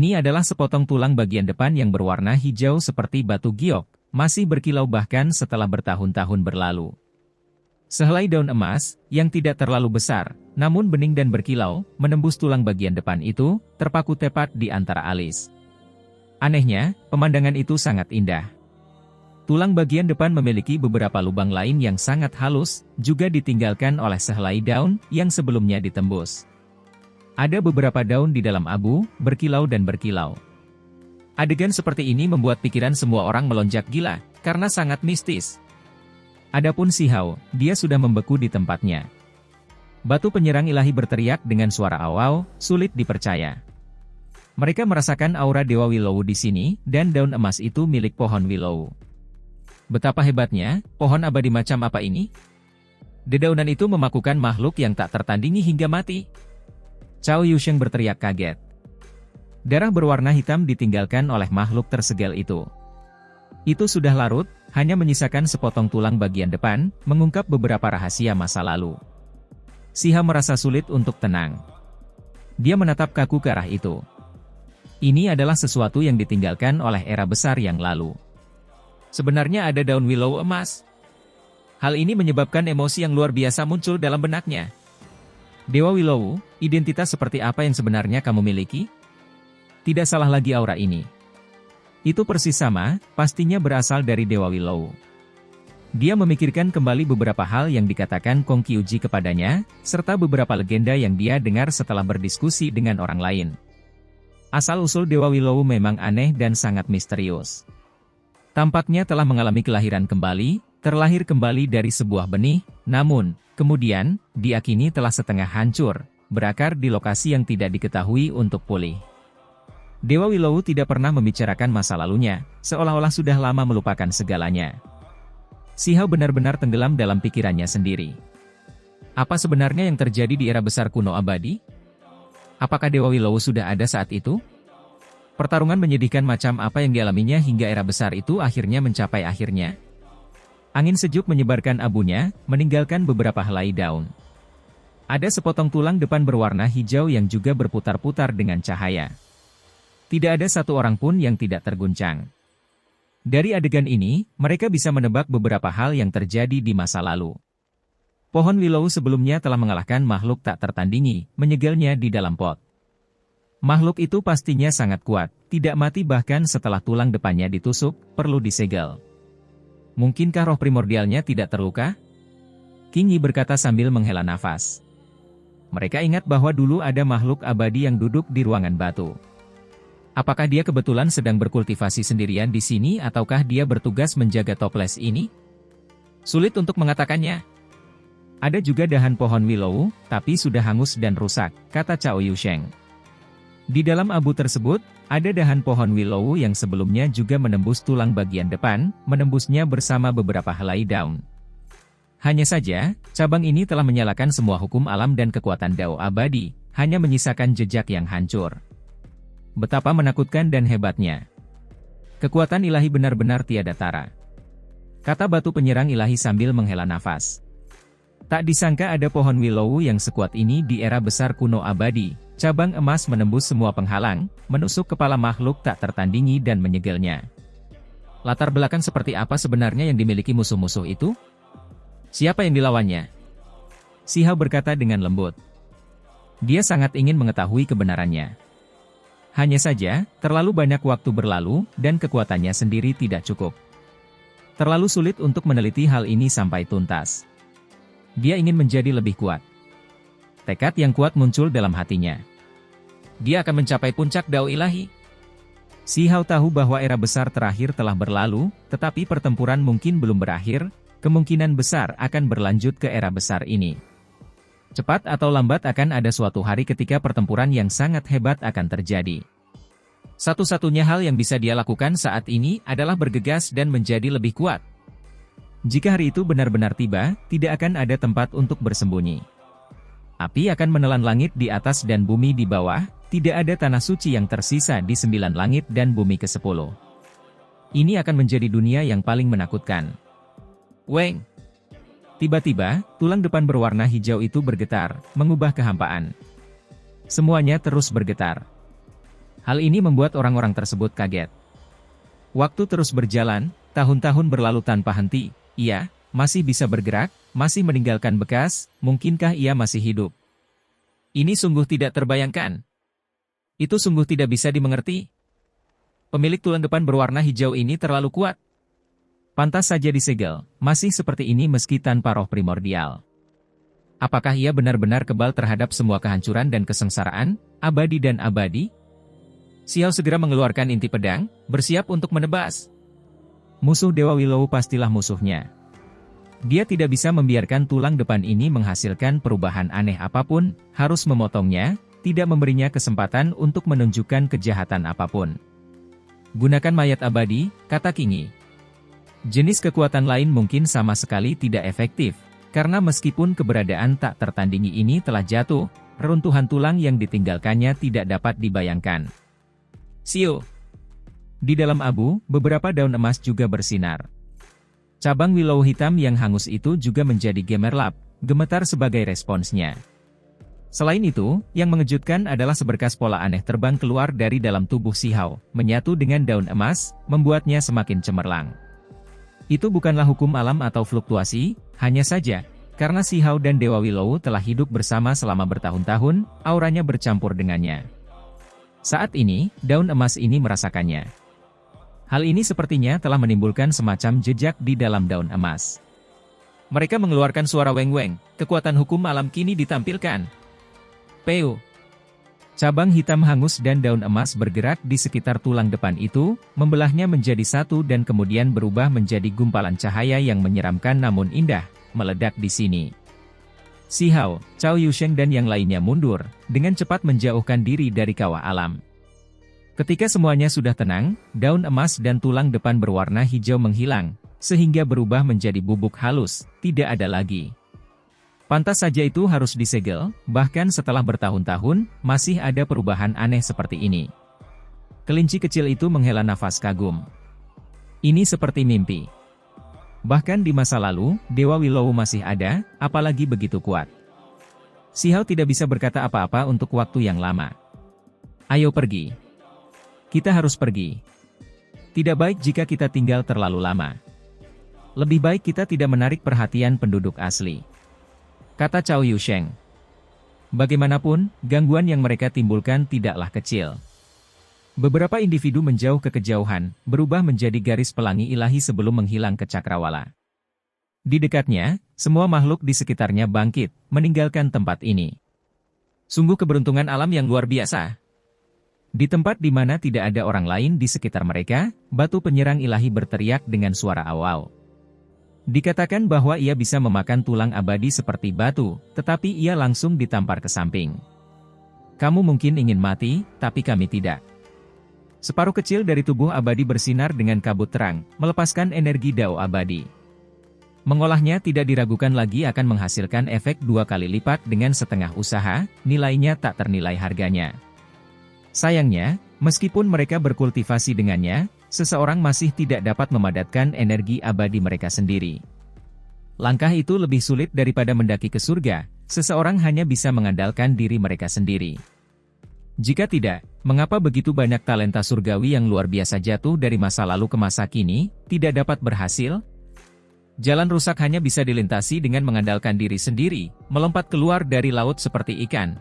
Ini adalah sepotong tulang bagian depan yang berwarna hijau seperti batu giok, masih berkilau bahkan setelah bertahun-tahun berlalu. Sehelai daun emas, yang tidak terlalu besar, namun bening dan berkilau, menembus tulang bagian depan itu, terpaku tepat di antara alis. Anehnya, pemandangan itu sangat indah. Tulang bagian depan memiliki beberapa lubang lain yang sangat halus, juga ditinggalkan oleh sehelai daun yang sebelumnya ditembus. Ada beberapa daun di dalam abu, berkilau dan berkilau. Adegan seperti ini membuat pikiran semua orang melonjak gila, karena sangat mistis. Adapun Si Hao, dia sudah membeku di tempatnya. Batu penyerang ilahi berteriak dengan suara awau, sulit dipercaya. Mereka merasakan aura Dewa Willow di sini, dan daun emas itu milik pohon Willow. Betapa hebatnya, pohon abadi macam apa ini? Dedaunan itu memakukan makhluk yang tak tertandingi hingga mati. Cao Yusheng berteriak kaget. Darah berwarna hitam ditinggalkan oleh makhluk tersegel itu. Itu sudah larut, hanya menyisakan sepotong tulang bagian depan, mengungkap beberapa rahasia masa lalu. Si Hao merasa sulit untuk tenang. Dia menatap kaku ke arah itu. Ini adalah sesuatu yang ditinggalkan oleh era besar yang lalu. Sebenarnya ada daun willow emas. Hal ini menyebabkan emosi yang luar biasa muncul dalam benaknya. Dewa Willow, identitas seperti apa yang sebenarnya kamu miliki? Tidak salah lagi aura ini. Itu persis sama, pastinya berasal dari Dewa Willow. Dia memikirkan kembali beberapa hal yang dikatakan Kong Qiuji kepadanya, serta beberapa legenda yang dia dengar setelah berdiskusi dengan orang lain. Asal-usul Dewa Willow memang aneh dan sangat misterius. Tampaknya telah mengalami kelahiran kembali, terlahir kembali dari sebuah benih, namun, kemudian, diakini telah setengah hancur, berakar di lokasi yang tidak diketahui untuk pulih. Dewa Willow tidak pernah membicarakan masa lalunya, seolah-olah sudah lama melupakan segalanya. Si Hao benar-benar tenggelam dalam pikirannya sendiri. Apa sebenarnya yang terjadi di era besar kuno abadi? Apakah Dewa Willow sudah ada saat itu? Pertarungan menyedihkan macam apa yang dialaminya hingga era besar itu akhirnya mencapai akhirnya? Angin sejuk menyebarkan abunya, meninggalkan beberapa helai daun. Ada sepotong tulang depan berwarna hijau yang juga berputar-putar dengan cahaya. Tidak ada satu orang pun yang tidak terguncang. Dari adegan ini, mereka bisa menebak beberapa hal yang terjadi di masa lalu. Pohon Willow sebelumnya telah mengalahkan makhluk tak tertandingi, menyegelnya di dalam pot. Makhluk itu pastinya sangat kuat, tidak mati bahkan setelah tulang depannya ditusuk, perlu disegel. Mungkinkah roh primordialnya tidak terluka? King Yi berkata sambil menghela nafas. Mereka ingat bahwa dulu ada makhluk abadi yang duduk di ruangan batu. Apakah dia kebetulan sedang berkultivasi sendirian di sini ataukah dia bertugas menjaga toples ini? Sulit untuk mengatakannya. Ada juga dahan pohon willow, tapi sudah hangus dan rusak, kata Cao Yusheng. Di dalam abu tersebut, ada dahan pohon willow yang sebelumnya juga menembus tulang bagian depan, menembusnya bersama beberapa helai daun. Hanya saja, cabang ini telah menyalakan semua hukum alam dan kekuatan Dao abadi, hanya menyisakan jejak yang hancur. Betapa menakutkan dan hebatnya. Kekuatan ilahi benar-benar tiada tara. Kata batu penyerang ilahi sambil menghela nafas. Tak disangka ada pohon willow yang sekuat ini di era besar kuno abadi. Cabang emas menembus semua penghalang, menusuk kepala makhluk tak tertandingi dan menyegelnya. Latar belakang seperti apa sebenarnya yang dimiliki musuh-musuh itu? Siapa yang dilawannya? Si Hao berkata dengan lembut. Dia sangat ingin mengetahui kebenarannya. Hanya saja, terlalu banyak waktu berlalu, dan kekuatannya sendiri tidak cukup. Terlalu sulit untuk meneliti hal ini sampai tuntas. Dia ingin menjadi lebih kuat. Tekad yang kuat muncul dalam hatinya. Dia akan mencapai puncak Dao ilahi. Si Hao tahu bahwa era besar terakhir telah berlalu, tetapi pertempuran mungkin belum berakhir, kemungkinan besar akan berlanjut ke era besar ini. Cepat atau lambat akan ada suatu hari ketika pertempuran yang sangat hebat akan terjadi. Satu-satunya hal yang bisa dia lakukan saat ini adalah bergegas dan menjadi lebih kuat. Jika hari itu benar-benar tiba, tidak akan ada tempat untuk bersembunyi. Api akan menelan langit di atas dan bumi di bawah, tidak ada tanah suci yang tersisa di 9 langit dan bumi ke-10. Ini akan menjadi dunia yang paling menakutkan. Weng! Tiba-tiba, tulang depan berwarna hijau itu bergetar, mengubah kehampaan. Semuanya terus bergetar. Hal ini membuat orang-orang tersebut kaget. Waktu terus berjalan, tahun-tahun berlalu tanpa henti. Ia masih bisa bergerak, masih meninggalkan bekas, mungkinkah ia masih hidup? Ini sungguh tidak terbayangkan. Itu sungguh tidak bisa dimengerti. Pemilik tulang depan berwarna hijau ini terlalu kuat. Pantas saja disegel, masih seperti ini meski tanpa roh primordial. Apakah ia benar-benar kebal terhadap semua kehancuran dan kesengsaraan, abadi dan abadi? Xiao segera mengeluarkan inti pedang, bersiap untuk menebas. Musuh Dewa Willow pastilah musuhnya. Dia tidak bisa membiarkan tulang depan ini menghasilkan perubahan aneh apapun, harus memotongnya, tidak memberinya kesempatan untuk menunjukkan kejahatan apapun. Gunakan mayat abadi, kata Qingyi. Jenis kekuatan lain mungkin sama sekali tidak efektif, karena meskipun keberadaan tak tertandingi ini telah jatuh, reruntuhan tulang yang ditinggalkannya tidak dapat dibayangkan. Siu. Di dalam abu, beberapa daun emas juga bersinar. Cabang willow hitam yang hangus itu juga menjadi gemerlap, gemetar sebagai responsnya. Selain itu, yang mengejutkan adalah seberkas pola aneh terbang keluar dari dalam tubuh Xiao, menyatu dengan daun emas, membuatnya semakin cemerlang. Itu bukanlah hukum alam atau fluktuasi, hanya saja, karena Xiao dan Dewa Willow telah hidup bersama selama bertahun-tahun, auranya bercampur dengannya. Saat ini, daun emas ini merasakannya. Hal ini sepertinya telah menimbulkan semacam jejak di daun emas. Mereka mengeluarkan suara weng-weng, kekuatan hukum alam kini ditampilkan. Peu. Cabang hitam hangus dan daun emas bergerak di sekitar tulang depan itu, membelahnya menjadi satu dan kemudian berubah menjadi gumpalan cahaya yang menyeramkan namun indah, meledak di sini. Xiao, Cao Yusheng dan yang lainnya mundur, dengan cepat menjauhkan diri dari kawah alam. Ketika semuanya sudah tenang, daun emas dan tulang depan berwarna hijau menghilang, sehingga berubah menjadi bubuk halus, tidak ada lagi. Pantas saja itu harus disegel, bahkan setelah bertahun-tahun, masih ada perubahan aneh seperti ini. Kelinci kecil itu menghela nafas kagum. Ini seperti mimpi. Bahkan di masa lalu, Dewa Willow masih ada, apalagi begitu kuat. Xiao tidak bisa berkata apa-apa untuk waktu yang lama. Ayo pergi. Kita harus pergi. Tidak baik jika kita tinggal terlalu lama. Lebih baik kita tidak menarik perhatian penduduk asli. Kata Cao Yusheng. Bagaimanapun, gangguan yang mereka timbulkan tidaklah kecil. Beberapa individu menjauh ke kejauhan, berubah menjadi garis pelangi ilahi sebelum menghilang ke cakrawala. Di dekatnya, semua makhluk di sekitarnya bangkit, meninggalkan tempat ini. Sungguh keberuntungan alam yang luar biasa. Di tempat di mana tidak ada orang lain di sekitar mereka, batu penyerang ilahi berteriak dengan suara aw-aw. Dikatakan bahwa ia bisa memakan tulang abadi seperti batu, tetapi ia langsung ditampar ke samping. Kamu mungkin ingin mati, tapi kami tidak. Separuh kecil dari tubuh abadi bersinar dengan kabut terang, melepaskan energi dao abadi. Mengolahnya tidak diragukan lagi akan menghasilkan efek 2 kali lipat dengan setengah usaha, nilainya tak ternilai harganya. Sayangnya, meskipun mereka berkultivasi dengannya, seseorang masih tidak dapat memadatkan energi abadi mereka sendiri. Langkah itu lebih sulit daripada mendaki ke surga, seseorang hanya bisa mengandalkan diri mereka sendiri. Jika tidak, mengapa begitu banyak talenta surgawi yang luar biasa jatuh dari masa lalu ke masa kini, tidak dapat berhasil? Jalan rusak hanya bisa dilintasi dengan mengandalkan diri sendiri, melompat keluar dari laut seperti ikan.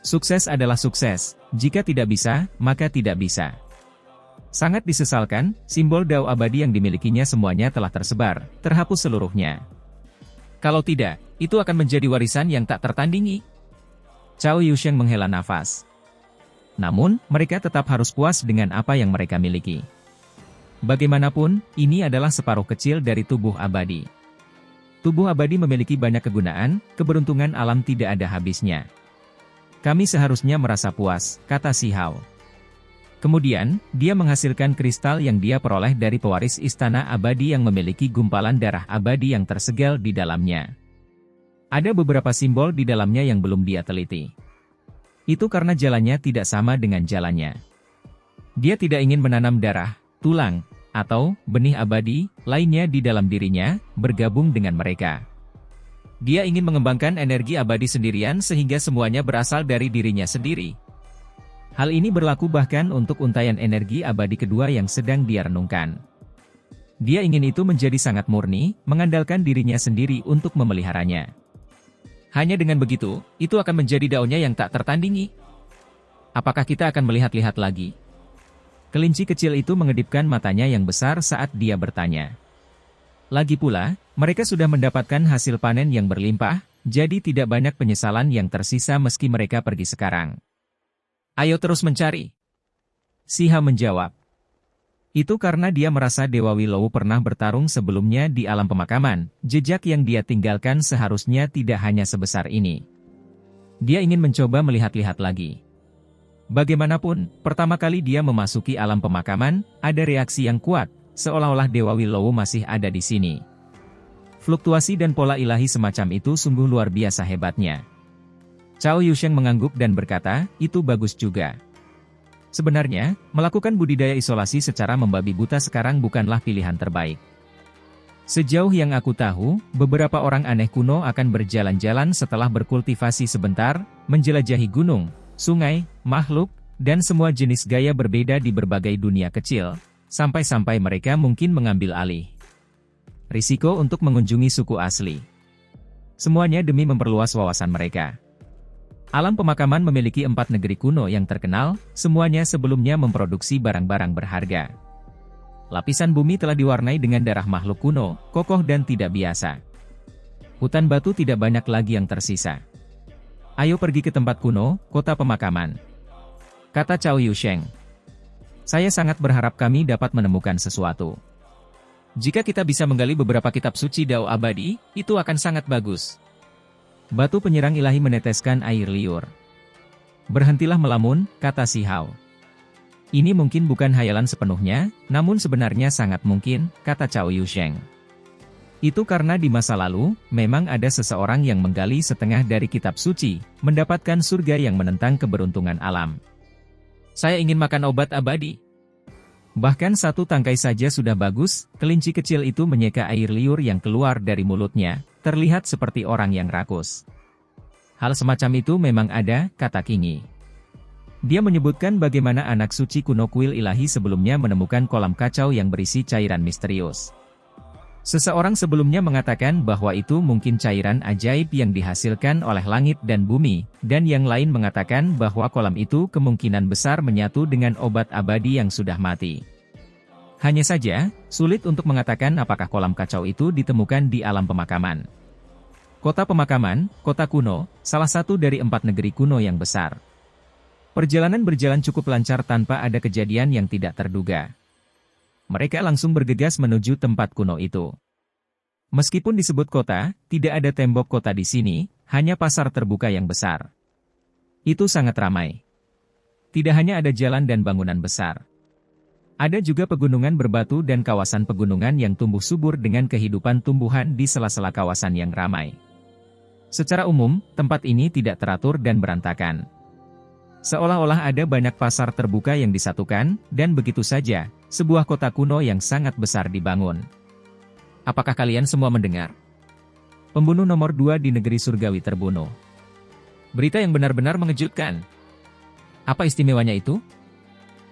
Sukses adalah sukses, jika tidak bisa, maka tidak bisa. Sangat disesalkan, simbol dao abadi yang dimilikinya semuanya telah tersebar, terhapus seluruhnya. Kalau tidak, itu akan menjadi warisan yang tak tertandingi. Cao Yusheng menghela nafas. Namun, mereka tetap harus puas dengan apa yang mereka miliki. Bagaimanapun, ini adalah separuh kecil dari tubuh abadi. Tubuh abadi memiliki banyak kegunaan, keberuntungan alam tidak ada habisnya. Kami seharusnya merasa puas, kata Xiao. Kemudian, dia menghasilkan kristal yang dia peroleh dari pewaris istana abadi yang memiliki gumpalan darah abadi yang tersegel di dalamnya. Ada beberapa simbol di dalamnya yang belum dia teliti. Itu karena jalannya tidak sama dengan jalannya. Dia tidak ingin menanam darah, tulang, atau benih abadi lainnya di dalam dirinya, bergabung dengan mereka. Dia ingin mengembangkan energi abadi sendirian sehingga semuanya berasal dari dirinya sendiri. Hal ini berlaku bahkan untuk untaian energi abadi kedua yang sedang dia renungkan. Dia ingin itu menjadi sangat murni, mengandalkan dirinya sendiri untuk memeliharanya. Hanya dengan begitu, itu akan menjadi daunnya yang tak tertandingi. Apakah kita akan melihat-lihat lagi? Kelinci kecil itu mengedipkan matanya yang besar saat dia bertanya. Lagi pula, mereka sudah mendapatkan hasil panen yang berlimpah, jadi tidak banyak penyesalan yang tersisa meski mereka pergi sekarang. Ayo terus mencari. Siha menjawab. Itu karena dia merasa Dewa Willow pernah bertarung sebelumnya di alam pemakaman, jejak yang dia tinggalkan seharusnya tidak hanya sebesar ini. Dia ingin mencoba melihat-lihat lagi. Bagaimanapun, pertama kali dia memasuki alam pemakaman, ada reaksi yang kuat, seolah-olah Dewa Willow masih ada di sini. Fluktuasi dan pola ilahi semacam itu sungguh luar biasa hebatnya. Cao Yusheng mengangguk dan berkata, itu bagus juga. Sebenarnya, melakukan budidaya isolasi secara membabi buta sekarang bukanlah pilihan terbaik. Sejauh yang aku tahu, beberapa orang aneh kuno akan berjalan-jalan setelah berkultivasi sebentar, menjelajahi gunung, sungai, makhluk, dan semua jenis gaya berbeda di berbagai dunia kecil, sampai-sampai mereka mungkin mengambil alih risiko untuk mengunjungi suku asli. Semuanya demi memperluas wawasan mereka. Alam pemakaman memiliki 4 negeri kuno yang terkenal, semuanya sebelumnya memproduksi barang-barang berharga. Lapisan bumi telah diwarnai dengan darah makhluk kuno, kokoh dan tidak biasa. Hutan batu tidak banyak lagi yang tersisa. Ayo pergi ke tempat kuno, kota pemakaman. Kata Cao Yusheng. Saya sangat berharap kami dapat menemukan sesuatu. Jika kita bisa menggali beberapa kitab suci Dao abadi, itu akan sangat bagus. Batu penyerang ilahi meneteskan air liur. Berhentilah melamun, kata Si Hao. Ini mungkin bukan hayalan sepenuhnya, namun sebenarnya sangat mungkin, kata Cao Yusheng. Itu karena di masa lalu, memang ada seseorang yang menggali setengah dari kitab suci, mendapatkan surga yang menentang keberuntungan alam. Saya ingin makan obat abadi. Bahkan satu tangkai saja sudah bagus, kelinci kecil itu menyeka air liur yang keluar dari mulutnya, terlihat seperti orang yang rakus. Hal semacam itu memang ada, kata Kingi. Dia menyebutkan bagaimana anak suci kuno kuil ilahi sebelumnya menemukan kolam kacau yang berisi cairan misterius. Seseorang sebelumnya mengatakan bahwa itu mungkin cairan ajaib yang dihasilkan oleh langit dan bumi, dan yang lain mengatakan bahwa kolam itu kemungkinan besar menyatu dengan obat abadi yang sudah mati. Hanya saja, sulit untuk mengatakan apakah kolam kacau itu ditemukan di alam pemakaman. Kota pemakaman, kota kuno, salah satu dari 4 negeri kuno yang besar. Perjalanan berjalan cukup lancar tanpa ada kejadian yang tidak terduga. Mereka langsung bergegas menuju tempat kuno itu. Meskipun disebut kota, tidak ada tembok kota di sini, hanya pasar terbuka yang besar. Itu sangat ramai. Tidak hanya ada jalan dan bangunan besar. Ada juga pegunungan berbatu dan kawasan pegunungan yang tumbuh subur dengan kehidupan tumbuhan di sela-sela kawasan yang ramai. Secara umum, tempat ini tidak teratur dan berantakan. Seolah-olah ada banyak pasar terbuka yang disatukan, dan begitu saja, sebuah kota kuno yang sangat besar dibangun. Apakah kalian semua mendengar? Pembunuh nomor 2 di negeri surgawi terbunuh. Berita yang benar-benar mengejutkan. Apa istimewanya itu?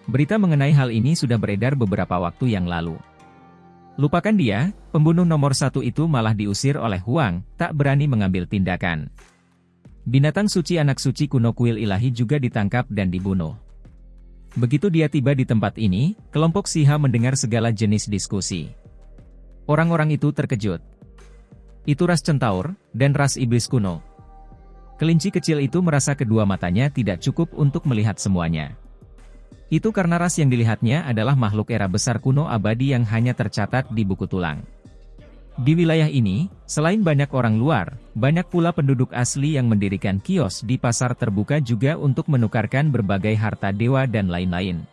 Berita mengenai hal ini sudah beredar beberapa waktu yang lalu. Lupakan dia, pembunuh nomor 1 itu malah diusir oleh Huang, tak berani mengambil tindakan. Binatang suci anak suci kuno kuil ilahi juga ditangkap dan dibunuh. Begitu dia tiba di tempat ini, kelompok Siha mendengar segala jenis diskusi. Orang-orang itu terkejut. Itu ras centaur, dan ras iblis kuno. Kelinci kecil itu merasa kedua matanya tidak cukup untuk melihat semuanya. Itu karena ras yang dilihatnya adalah makhluk era besar kuno abadi yang hanya tercatat di buku tulang. Di wilayah ini, selain banyak orang luar, banyak pula penduduk asli yang mendirikan kios di pasar terbuka juga untuk menukarkan berbagai harta dewa dan lain-lain.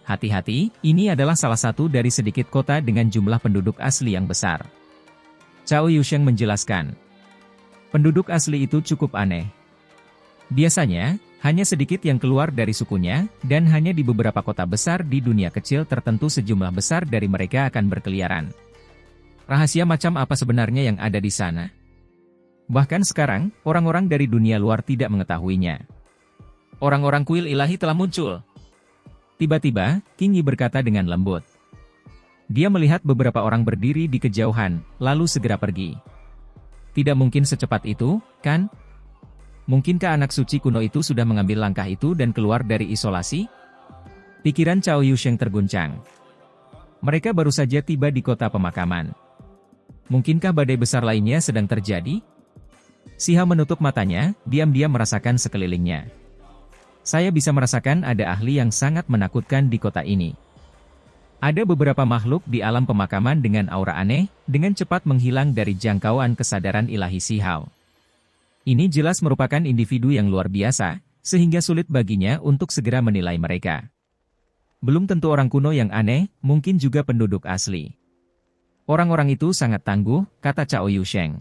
Hati-hati, ini adalah salah satu dari sedikit kota dengan jumlah penduduk asli yang besar. Cao Yusheng menjelaskan. Penduduk asli itu cukup aneh. Biasanya, hanya sedikit yang keluar dari sukunya, dan hanya di beberapa kota besar di dunia kecil tertentu sejumlah besar dari mereka akan berkeliaran. Rahasia macam apa sebenarnya yang ada di sana? Bahkan sekarang, orang-orang dari dunia luar tidak mengetahuinya. Orang-orang kuil ilahi telah muncul. Tiba-tiba, King Yi berkata dengan lembut. Dia melihat beberapa orang berdiri di kejauhan, lalu segera pergi. Tidak mungkin secepat itu, kan? Mungkinkah anak suci kuno itu sudah mengambil langkah itu dan keluar dari isolasi? Pikiran Cao Yusheng terguncang. Mereka baru saja tiba di kota pemakaman. Mungkinkah badai besar lainnya sedang terjadi? Si Hao menutup matanya, diam-diam merasakan sekelilingnya. Saya bisa merasakan ada ahli yang sangat menakutkan di kota ini. Ada beberapa makhluk di alam pemakaman dengan aura aneh, dengan cepat menghilang dari jangkauan kesadaran ilahi Si Hao. Ini jelas merupakan individu yang luar biasa, sehingga sulit baginya untuk segera menilai mereka. Belum tentu orang kuno yang aneh, mungkin juga penduduk asli. Orang-orang itu sangat tangguh, kata Cao Yusheng.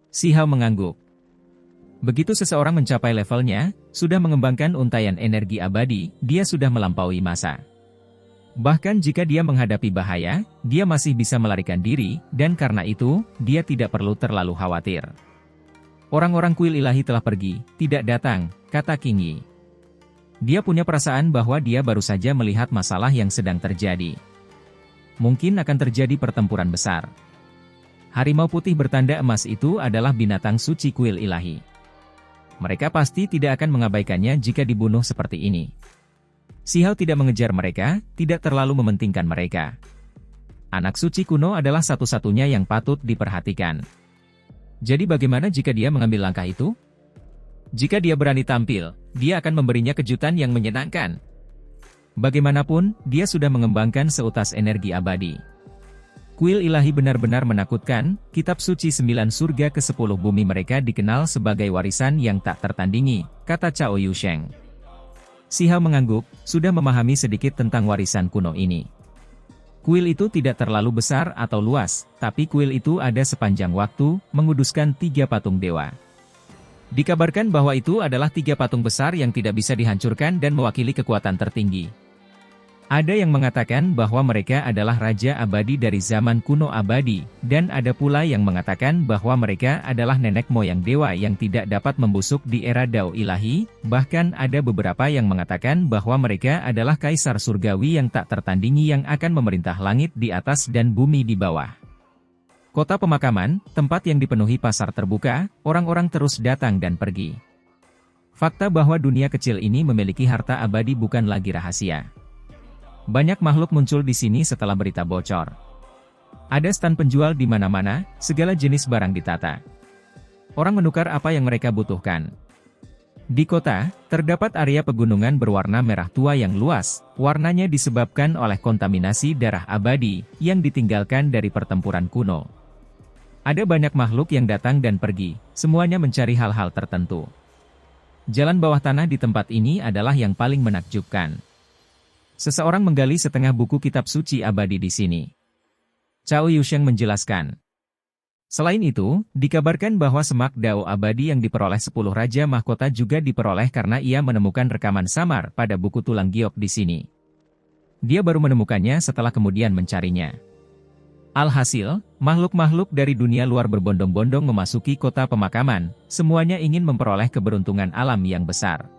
Si Hao mengangguk. Begitu seseorang mencapai levelnya, sudah mengembangkan untaian energi abadi, dia sudah melampaui masa. Bahkan jika dia menghadapi bahaya, dia masih bisa melarikan diri, dan karena itu, dia tidak perlu terlalu khawatir. Orang-orang kuil ilahi telah pergi, tidak datang, kata King Yi. Dia punya perasaan bahwa dia baru saja melihat masalah yang sedang terjadi. Mungkin akan terjadi pertempuran besar. Harimau putih bertanda emas itu adalah binatang suci kuil ilahi. Mereka pasti tidak akan mengabaikannya jika dibunuh seperti ini. Si Hao tidak mengejar mereka, tidak terlalu mementingkan mereka. Anak suci kuno adalah satu-satunya yang patut diperhatikan. Jadi bagaimana jika dia mengambil langkah itu? Jika dia berani tampil, dia akan memberinya kejutan yang menyenangkan. Bagaimanapun, dia sudah mengembangkan seutas energi abadi. Kuil ilahi benar-benar menakutkan, kitab suci 9 surga ke-10 bumi mereka dikenal sebagai warisan yang tak tertandingi, kata Cao Yusheng. Si Hao mengangguk, sudah memahami sedikit tentang warisan kuno ini. Kuil itu tidak terlalu besar atau luas, tapi kuil itu ada sepanjang waktu, menguduskan 3 patung dewa. Dikabarkan bahwa itu adalah 3 patung besar yang tidak bisa dihancurkan dan mewakili kekuatan tertinggi. Ada yang mengatakan bahwa mereka adalah raja abadi dari zaman kuno abadi, dan ada pula yang mengatakan bahwa mereka adalah nenek moyang dewa yang tidak dapat membusuk di era Dao ilahi, bahkan ada beberapa yang mengatakan bahwa mereka adalah kaisar surgawi yang tak tertandingi yang akan memerintah langit di atas dan bumi di bawah. Kota pemakaman, tempat yang dipenuhi pasar terbuka, orang-orang terus datang dan pergi. Fakta bahwa dunia kecil ini memiliki harta abadi bukan lagi rahasia. Banyak makhluk muncul di sini setelah berita bocor. Ada stan penjual di mana-mana, segala jenis barang ditata. Orang menukar apa yang mereka butuhkan. Di kota, terdapat area pegunungan berwarna merah tua yang luas, warnanya disebabkan oleh kontaminasi darah abadi, yang ditinggalkan dari pertempuran kuno. Ada banyak makhluk yang datang dan pergi, semuanya mencari hal-hal tertentu. Jalan bawah tanah di tempat ini adalah yang paling menakjubkan. Seseorang menggali setengah buku kitab suci abadi di sini. Cao Yusheng menjelaskan. Selain itu, dikabarkan bahwa semak Dao abadi yang diperoleh 10 Raja Mahkota juga diperoleh karena ia menemukan rekaman samar pada buku tulang giok di sini. Dia baru menemukannya setelah kemudian mencarinya. Alhasil, makhluk-makhluk dari dunia luar berbondong-bondong memasuki kota pemakaman, semuanya ingin memperoleh keberuntungan alam yang besar.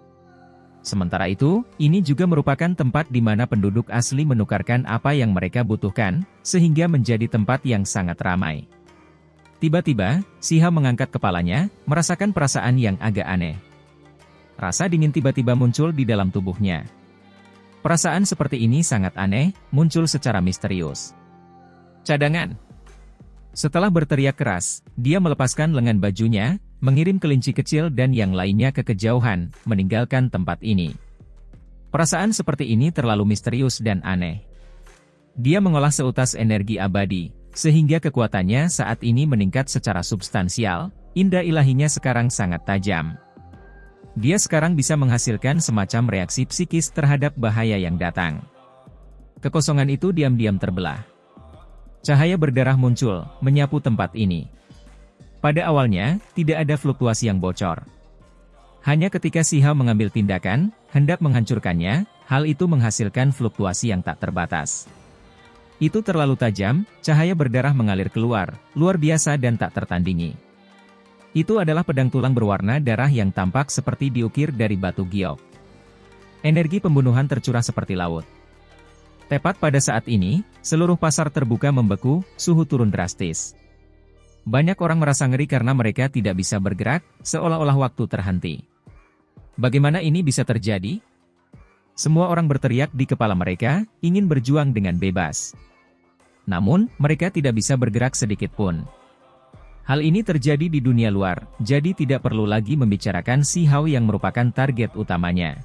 Sementara itu, ini juga merupakan tempat di mana penduduk asli menukarkan apa yang mereka butuhkan, sehingga menjadi tempat yang sangat ramai. Tiba-tiba, Si Hao mengangkat kepalanya, merasakan perasaan yang agak aneh. Rasa dingin tiba-tiba muncul di dalam tubuhnya. Perasaan seperti ini sangat aneh, muncul secara misterius. Cadangan! Setelah berteriak keras, dia melepaskan lengan bajunya, mengirim kelinci kecil dan yang lainnya ke kejauhan, meninggalkan tempat ini. Perasaan seperti ini terlalu misterius dan aneh. Dia mengolah seutas energi abadi, sehingga kekuatannya saat ini meningkat secara substansial, indera ilahinya sekarang sangat tajam. Dia sekarang bisa menghasilkan semacam reaksi psikis terhadap bahaya yang datang. Kekosongan itu diam-diam terbelah. Cahaya berdarah muncul, menyapu tempat ini. Pada awalnya, tidak ada fluktuasi yang bocor. Hanya ketika Si Hao mengambil tindakan, hendak menghancurkannya, hal itu menghasilkan fluktuasi yang tak terbatas. Itu terlalu tajam, cahaya berdarah mengalir keluar, luar biasa dan tak tertandingi. Itu adalah pedang tulang berwarna darah yang tampak seperti diukir dari batu giok. Energi pembunuhan tercurah seperti laut. Tepat pada saat ini, seluruh pasar terbuka membeku, suhu turun drastis. Banyak orang merasa ngeri karena mereka tidak bisa bergerak, seolah-olah waktu terhenti. Bagaimana ini bisa terjadi? Semua orang berteriak di kepala mereka, ingin berjuang dengan bebas. Namun, mereka tidak bisa bergerak sedikit pun. Hal ini terjadi di dunia luar, jadi tidak perlu lagi membicarakan Si Hao yang merupakan target utamanya.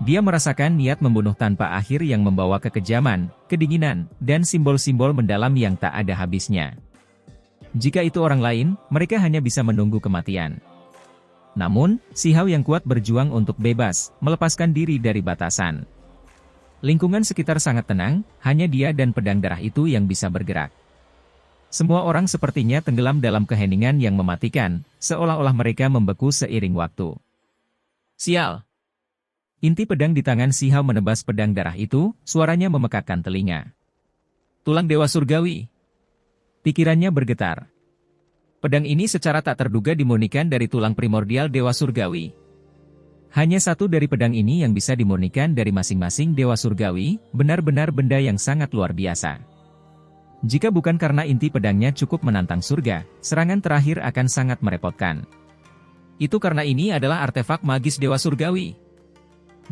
Dia merasakan niat membunuh tanpa akhir yang membawa kekejaman, kedinginan, dan simbol-simbol mendalam yang tak ada habisnya. Jika itu orang lain, mereka hanya bisa menunggu kematian. Namun, Si Hao yang kuat berjuang untuk bebas, melepaskan diri dari batasan. Lingkungan sekitar sangat tenang, hanya dia dan pedang darah itu yang bisa bergerak. Semua orang sepertinya tenggelam dalam keheningan yang mematikan, seolah-olah mereka membeku seiring waktu. Sial! Inti pedang di tangan Si Hao menebas pedang darah itu, suaranya memekakkan telinga. Tulang Dewa Surgawi! Pikirannya bergetar. Pedang ini secara tak terduga dimurnikan dari tulang primordial Dewa Surgawi. Hanya satu dari pedang ini yang bisa dimurnikan dari masing-masing Dewa Surgawi, benar-benar benda yang sangat luar biasa. Jika bukan karena inti pedangnya cukup menantang surga, serangan terakhir akan sangat merepotkan. Itu karena ini adalah artefak magis Dewa Surgawi.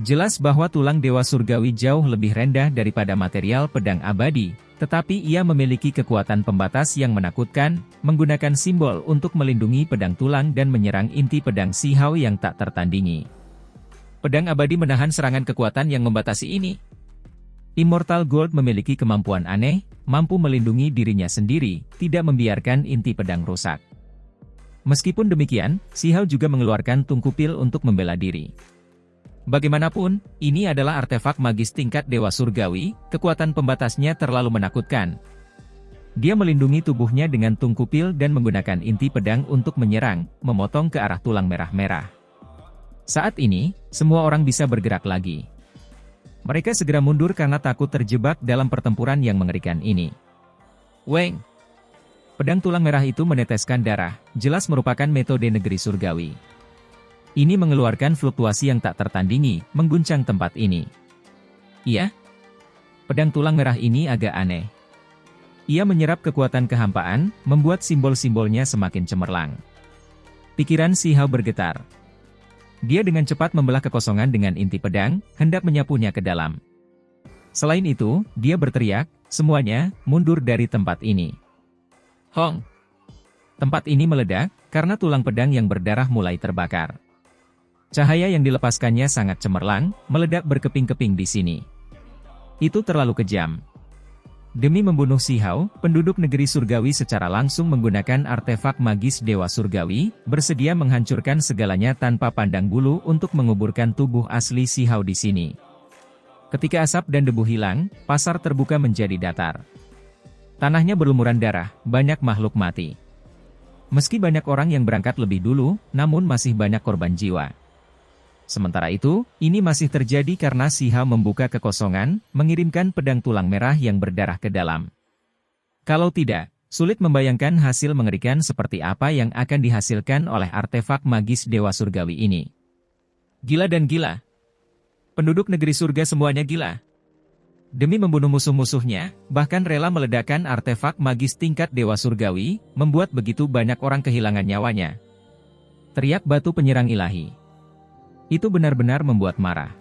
Jelas bahwa tulang Dewa Surgawi jauh lebih rendah daripada material pedang abadi, tetapi ia memiliki kekuatan pembatas yang menakutkan, menggunakan simbol untuk melindungi pedang tulang dan menyerang inti pedang Si Hao yang tak tertandingi. Pedang abadi menahan serangan kekuatan yang membatasi ini. Immortal Gold memiliki kemampuan aneh, mampu melindungi dirinya sendiri, tidak membiarkan inti pedang rusak. Meskipun demikian, Si Hao juga mengeluarkan tungkupil untuk membela diri. Bagaimanapun, ini adalah artefak magis tingkat Dewa Surgawi, kekuatan pembatasnya terlalu menakutkan. Dia melindungi tubuhnya dengan tungkupil dan menggunakan inti pedang untuk menyerang, memotong ke arah tulang merah-merah. Saat ini, semua orang bisa bergerak lagi. Mereka segera mundur karena takut terjebak dalam pertempuran yang mengerikan ini. Weng! Pedang tulang merah itu meneteskan darah, jelas merupakan metode negeri surgawi. Ini mengeluarkan fluktuasi yang tak tertandingi, mengguncang tempat ini. Iya? Pedang tulang merah ini agak aneh. Ia menyerap kekuatan kehampaan, membuat simbol-simbolnya semakin cemerlang. Pikiran Si Hao bergetar. Dia dengan cepat membelah kekosongan dengan inti pedang, hendak menyapunya ke dalam. Selain itu, dia berteriak, semuanya, mundur dari tempat ini. Hong! Tempat ini meledak, karena tulang pedang yang berdarah mulai terbakar. Cahaya yang dilepaskannya sangat cemerlang, meledak berkeping-keping di sini. Itu terlalu kejam. Demi membunuh Si Hao, penduduk negeri surgawi secara langsung menggunakan artefak magis Dewa Surgawi, bersedia menghancurkan segalanya tanpa pandang bulu untuk menguburkan tubuh asli Si Hao di sini. Ketika asap dan debu hilang, pasar terbuka menjadi datar. Tanahnya berlumuran darah, banyak makhluk mati. Meski banyak orang yang berangkat lebih dulu, namun masih banyak korban jiwa. Sementara itu, ini masih terjadi karena Si Hao membuka kekosongan, mengirimkan pedang tulang merah yang berdarah ke dalam. Kalau tidak, sulit membayangkan hasil mengerikan seperti apa yang akan dihasilkan oleh artefak magis Dewa Surgawi ini. Gila dan gila. Penduduk negeri surga semuanya gila. Demi membunuh musuh-musuhnya, bahkan rela meledakkan artefak magis tingkat Dewa Surgawi, membuat begitu banyak orang kehilangan nyawanya. Teriak batu penyerang ilahi. Itu benar-benar membuat marah.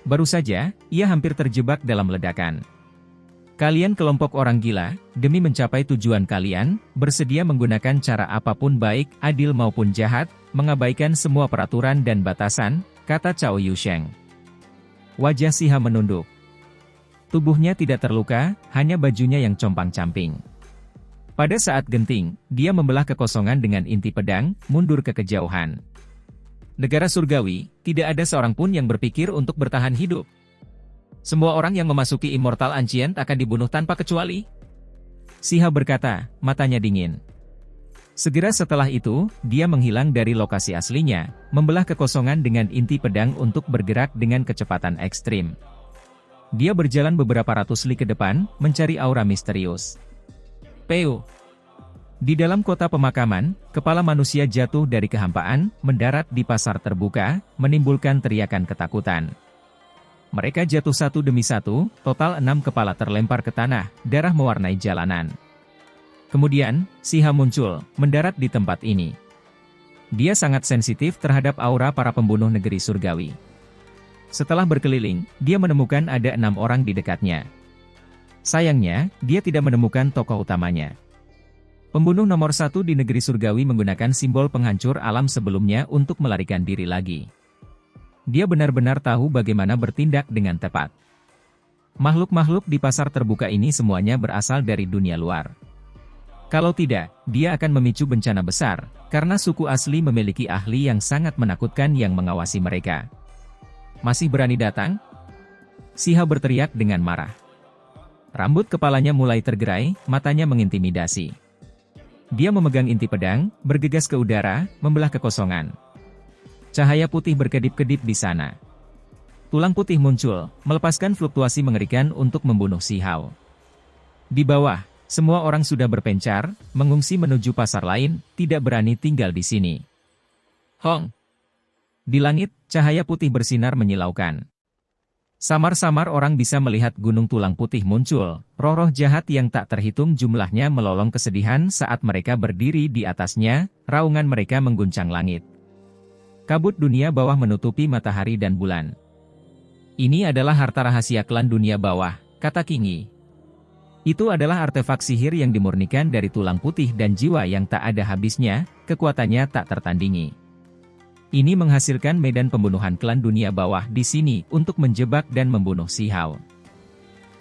Baru saja, ia hampir terjebak dalam ledakan. Kalian kelompok orang gila, demi mencapai tujuan kalian, bersedia menggunakan cara apapun baik, adil maupun jahat, mengabaikan semua peraturan dan batasan, kata Cao Yusheng. Wajah Si Hao menunduk. Tubuhnya tidak terluka, hanya bajunya yang compang-camping. Pada saat genting, dia membelah kekosongan dengan inti pedang, mundur ke kejauhan. Negara surgawi, tidak ada seorang pun yang berpikir untuk bertahan hidup. Semua orang yang memasuki Immortal Ancient akan dibunuh tanpa kecuali. Si Hao berkata, matanya dingin. Segera setelah itu, dia menghilang dari lokasi aslinya, membelah kekosongan dengan inti pedang untuk bergerak dengan kecepatan ekstrim. Dia berjalan beberapa ratus li ke depan, mencari aura misterius. Peu! Di dalam kota pemakaman, kepala manusia jatuh dari kehampaan, mendarat di pasar terbuka, menimbulkan teriakan ketakutan. Mereka jatuh satu demi satu, total 6 kepala terlempar ke tanah, darah mewarnai jalanan. Kemudian, Siha muncul, mendarat di tempat ini. Dia sangat sensitif terhadap aura para pembunuh negeri surgawi. Setelah berkeliling, dia menemukan ada 6 orang di dekatnya. Sayangnya, dia tidak menemukan tokoh utamanya. Pembunuh nomor 1 di negeri surgawi menggunakan simbol penghancur alam sebelumnya untuk melarikan diri lagi. Dia benar-benar tahu bagaimana bertindak dengan tepat. Makhluk-makhluk di pasar terbuka ini semuanya berasal dari dunia luar. Kalau tidak, dia akan memicu bencana besar, karena suku asli memiliki ahli yang sangat menakutkan yang mengawasi mereka. Masih berani datang? Siha berteriak dengan marah. Rambut kepalanya mulai tergerai, matanya mengintimidasi. Dia memegang inti pedang, bergegas ke udara, membelah kekosongan. Cahaya putih berkedip-kedip di sana. Tulang putih muncul, melepaskan fluktuasi mengerikan untuk membunuh Si Hao. Di bawah, semua orang sudah berpencar, mengungsi menuju pasar lain, tidak berani tinggal di sini. Hong! Di langit, cahaya putih bersinar menyilaukan. Samar-samar orang bisa melihat gunung tulang putih muncul, roh-roh jahat yang tak terhitung jumlahnya melolong kesedihan saat mereka berdiri di atasnya, raungan mereka mengguncang langit. Kabut dunia bawah menutupi matahari dan bulan. Ini adalah harta rahasia klan dunia bawah, kata Kingi. Itu adalah artefak sihir yang dimurnikan dari tulang putih dan jiwa yang tak ada habisnya, kekuatannya tak tertandingi. Ini menghasilkan medan pembunuhan klan dunia bawah di sini untuk menjebak dan membunuh Si Hao.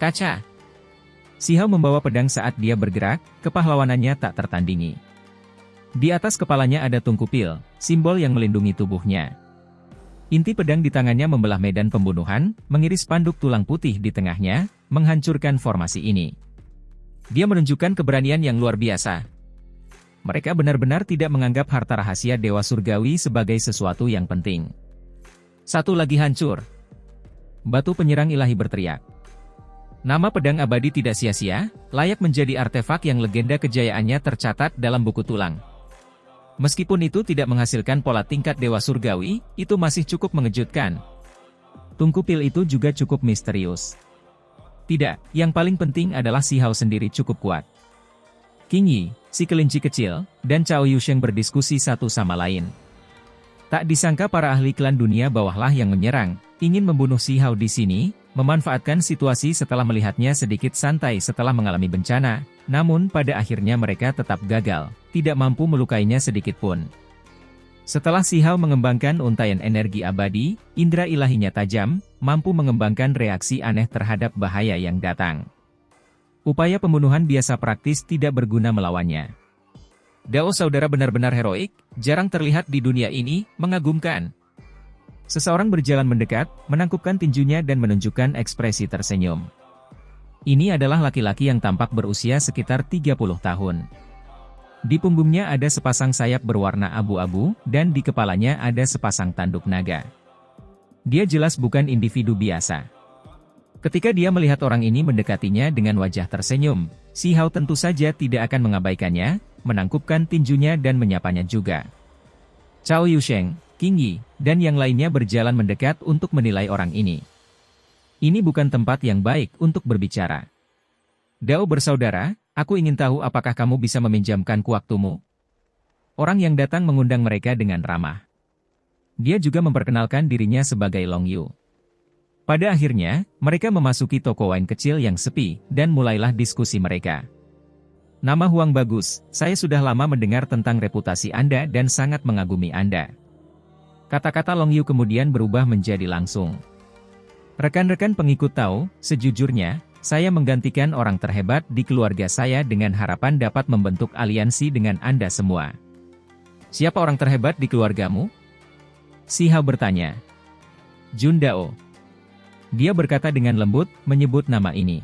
Kaca! Si Hao membawa pedang saat dia bergerak, kepahlawanannya tak tertandingi. Di atas kepalanya ada tungku-pil, simbol yang melindungi tubuhnya. Inti pedang di tangannya membelah medan pembunuhan, mengiris panduk tulang putih di tengahnya, menghancurkan formasi ini. Dia menunjukkan keberanian yang luar biasa. Mereka benar-benar tidak menganggap harta rahasia Dewa Surgawi sebagai sesuatu yang penting. Satu lagi hancur. Batu penyerang ilahi berteriak. Nama pedang abadi tidak sia-sia, layak menjadi artefak yang legenda kejayaannya tercatat dalam buku tulang. Meskipun itu tidak menghasilkan pola tingkat Dewa Surgawi, itu masih cukup mengejutkan. Tungku pil itu juga cukup misterius. Tidak, yang paling penting adalah Si Hao sendiri cukup kuat. Kingi, si kelinci kecil, dan Cao Yusheng berdiskusi satu sama lain. Tak disangka para ahli klan dunia bawahlah yang menyerang, ingin membunuh Si Hao di sini, memanfaatkan situasi setelah melihatnya sedikit santai setelah mengalami bencana, namun pada akhirnya mereka tetap gagal, tidak mampu melukainya sedikit pun. Setelah Si Hao mengembangkan untaian energi abadi, indera ilahinya tajam, mampu mengembangkan reaksi aneh terhadap bahaya yang datang. Upaya pembunuhan biasa praktis tidak berguna melawannya. Dao saudara benar-benar heroik, jarang terlihat di dunia ini, mengagumkan. Seseorang berjalan mendekat, menangkupkan tinjunya dan menunjukkan ekspresi tersenyum. Ini adalah laki-laki yang tampak berusia sekitar 30 tahun. Di punggungnya ada sepasang sayap berwarna abu-abu, dan di kepalanya ada sepasang tanduk naga. Dia jelas bukan individu biasa. Ketika dia melihat orang ini mendekatinya dengan wajah tersenyum, Si Hao tentu saja tidak akan mengabaikannya, menangkupkan tinjunya dan menyapanya juga. Cao Yusheng, Kingi, dan yang lainnya berjalan mendekat untuk menilai orang ini. Ini bukan tempat yang baik untuk berbicara. Dao bersaudara, aku ingin tahu apakah kamu bisa meminjamkanku waktumu. Orang yang datang mengundang mereka dengan ramah. Dia juga memperkenalkan dirinya sebagai Long Yu. Pada akhirnya, mereka memasuki toko wine kecil yang sepi, dan mulailah diskusi mereka. Nama Huang bagus, saya sudah lama mendengar tentang reputasi Anda dan sangat mengagumi Anda. Kata-kata Long Yu kemudian berubah menjadi langsung. Rekan-rekan pengikut tahu, sejujurnya, saya menggantikan orang terhebat di keluarga saya dengan harapan dapat membentuk aliansi dengan Anda semua. Siapa orang terhebat di keluargamu? Si Hao bertanya. Jun Dao. Dia berkata dengan lembut, menyebut nama ini.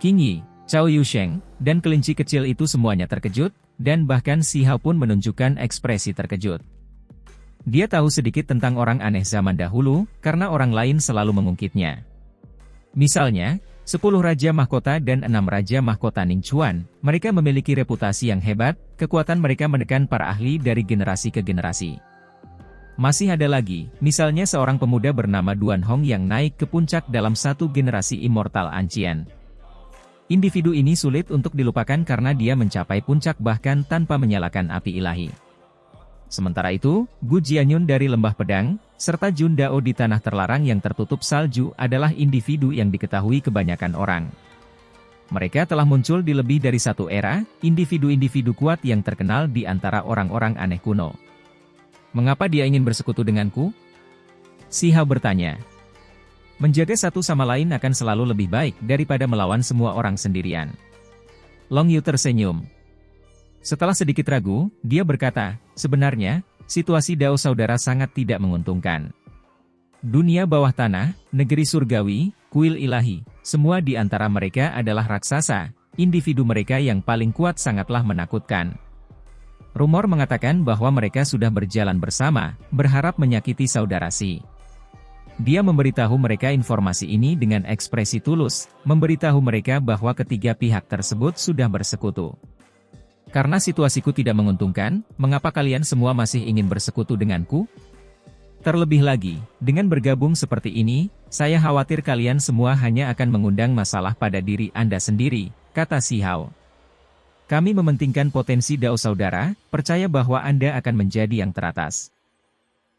Kingi, Cao Yusheng, dan kelinci kecil itu semuanya terkejut, dan bahkan Si Hao pun menunjukkan ekspresi terkejut. Dia tahu sedikit tentang orang aneh zaman dahulu, karena orang lain selalu mengungkitnya. Misalnya, 10 Raja Mahkota dan 6 Raja Mahkota Ningchuan, mereka memiliki reputasi yang hebat, kekuatan mereka menekan para ahli dari generasi ke generasi. Masih ada lagi, misalnya seorang pemuda bernama Duan Hong yang naik ke puncak dalam satu generasi immortal ancien. Individu ini sulit untuk dilupakan karena dia mencapai puncak bahkan tanpa menyalakan api ilahi. Sementara itu, Gu Jianyun dari Lembah Pedang, serta Jun Dao di Tanah Terlarang yang tertutup salju adalah individu yang diketahui kebanyakan orang. Mereka telah muncul di lebih dari satu era, individu-individu kuat yang terkenal di antara orang-orang aneh kuno. Mengapa dia ingin bersekutu denganku? Si Hao bertanya. Menjaga satu sama lain akan selalu lebih baik daripada melawan semua orang sendirian. Long Yu tersenyum. Setelah sedikit ragu, dia berkata, sebenarnya, situasi Dao Saudara sangat tidak menguntungkan. Dunia bawah tanah, negeri surgawi, kuil ilahi, semua di antara mereka adalah raksasa, individu mereka yang paling kuat sangatlah menakutkan. Rumor mengatakan bahwa mereka sudah berjalan bersama, berharap menyakiti saudara Si. Dia memberitahu mereka informasi ini dengan ekspresi tulus, memberitahu mereka bahwa ketiga pihak tersebut sudah bersekutu. Karena situasiku tidak menguntungkan, mengapa kalian semua masih ingin bersekutu denganku? Terlebih lagi, dengan bergabung seperti ini, saya khawatir kalian semua hanya akan mengundang masalah pada diri Anda sendiri, kata Si Hao. Kami mementingkan potensi Dao Saudara, percaya bahwa Anda akan menjadi yang teratas.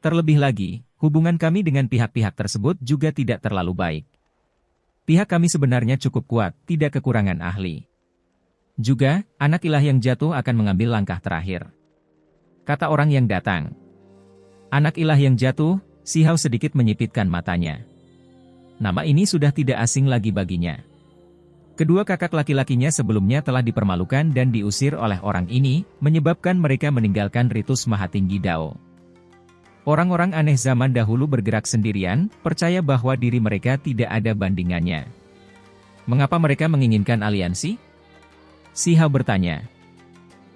Terlebih lagi, hubungan kami dengan pihak-pihak tersebut juga tidak terlalu baik. Pihak kami sebenarnya cukup kuat, tidak kekurangan ahli. Juga, anak ilah yang jatuh akan mengambil langkah terakhir. Kata orang yang datang. Anak ilah yang jatuh, Si Hao sedikit menyipitkan matanya. Nama ini sudah tidak asing lagi baginya. Kedua kakak laki-lakinya sebelumnya telah dipermalukan dan diusir oleh orang ini, menyebabkan mereka meninggalkan ritus Mahatinggi Dao. Orang-orang aneh zaman dahulu bergerak sendirian, percaya bahwa diri mereka tidak ada bandingannya. Mengapa mereka menginginkan aliansi? Si Hao bertanya.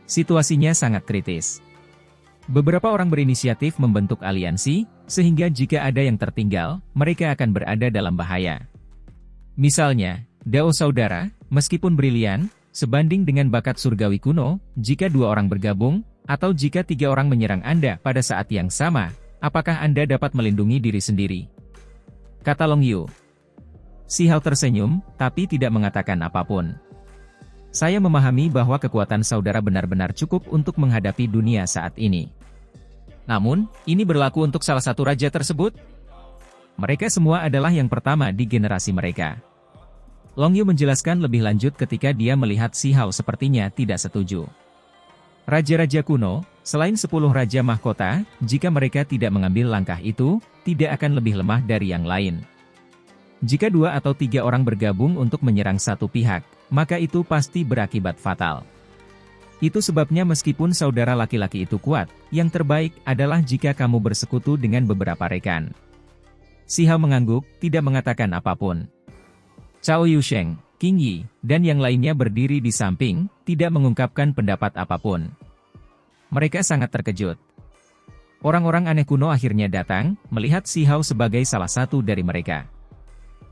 Situasinya sangat kritis. Beberapa orang berinisiatif membentuk aliansi, sehingga jika ada yang tertinggal, mereka akan berada dalam bahaya. Misalnya, Dao Saudara, meskipun brilian, sebanding dengan bakat surgawi kuno, jika dua orang bergabung, atau jika tiga orang menyerang Anda pada saat yang sama, apakah Anda dapat melindungi diri sendiri? Kata Long Yu. Si Hao tersenyum, tapi tidak mengatakan apapun. Saya memahami bahwa kekuatan saudara benar-benar cukup untuk menghadapi dunia saat ini. Namun, ini berlaku untuk salah satu raja tersebut? Mereka semua adalah yang pertama di generasi mereka. Long Yu menjelaskan lebih lanjut ketika dia melihat Si Hao sepertinya tidak setuju. Raja-raja kuno, selain 10 Raja Mahkota, jika mereka tidak mengambil langkah itu, tidak akan lebih lemah dari yang lain. Jika 2 atau 3 orang bergabung untuk menyerang satu pihak, maka itu pasti berakibat fatal. Itu sebabnya meskipun saudara laki-laki itu kuat, yang terbaik adalah jika kamu bersekutu dengan beberapa rekan. Si Hao mengangguk, tidak mengatakan apapun. Cao Yusheng, King Yi, dan yang lainnya berdiri di samping, tidak mengungkapkan pendapat apapun. Mereka sangat terkejut. Orang-orang aneh kuno akhirnya datang, melihat Si Hao sebagai salah satu dari mereka.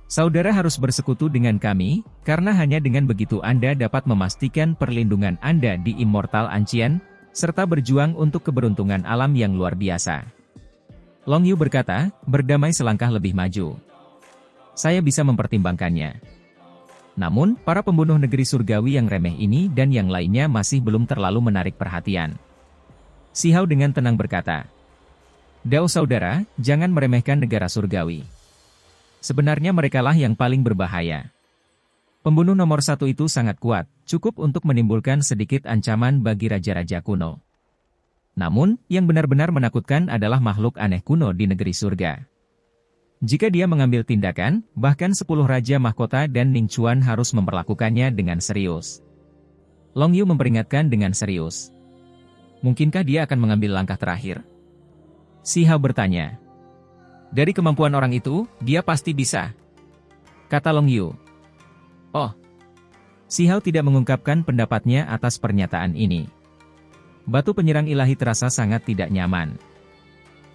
Saudara harus bersekutu dengan kami, karena hanya dengan begitu Anda dapat memastikan perlindungan Anda di Immortal Ancien, serta berjuang untuk keberuntungan alam yang luar biasa. Long Yu berkata, berdamai selangkah lebih maju. Saya bisa mempertimbangkannya. Namun, para pembunuh negeri surgawi yang remeh ini dan yang lainnya masih belum terlalu menarik perhatian. Si Hao dengan tenang berkata, Dao Saudara, jangan meremehkan negara surgawi. Sebenarnya merekalah yang paling berbahaya. Pembunuh nomor 1 itu sangat kuat, cukup untuk menimbulkan sedikit ancaman bagi raja-raja kuno. Namun, yang benar-benar menakutkan adalah makhluk aneh kuno di negeri surga. Jika dia mengambil tindakan, bahkan 10 Raja Mahkota dan Ningchuan harus memperlakukannya dengan serius. Long Yu memperingatkan dengan serius. Mungkinkah dia akan mengambil langkah terakhir? Si Hao bertanya. Dari kemampuan orang itu, dia pasti bisa. Kata Long Yu. Oh. Si Hao tidak mengungkapkan pendapatnya atas pernyataan ini. Batu penyerang ilahi terasa sangat tidak nyaman.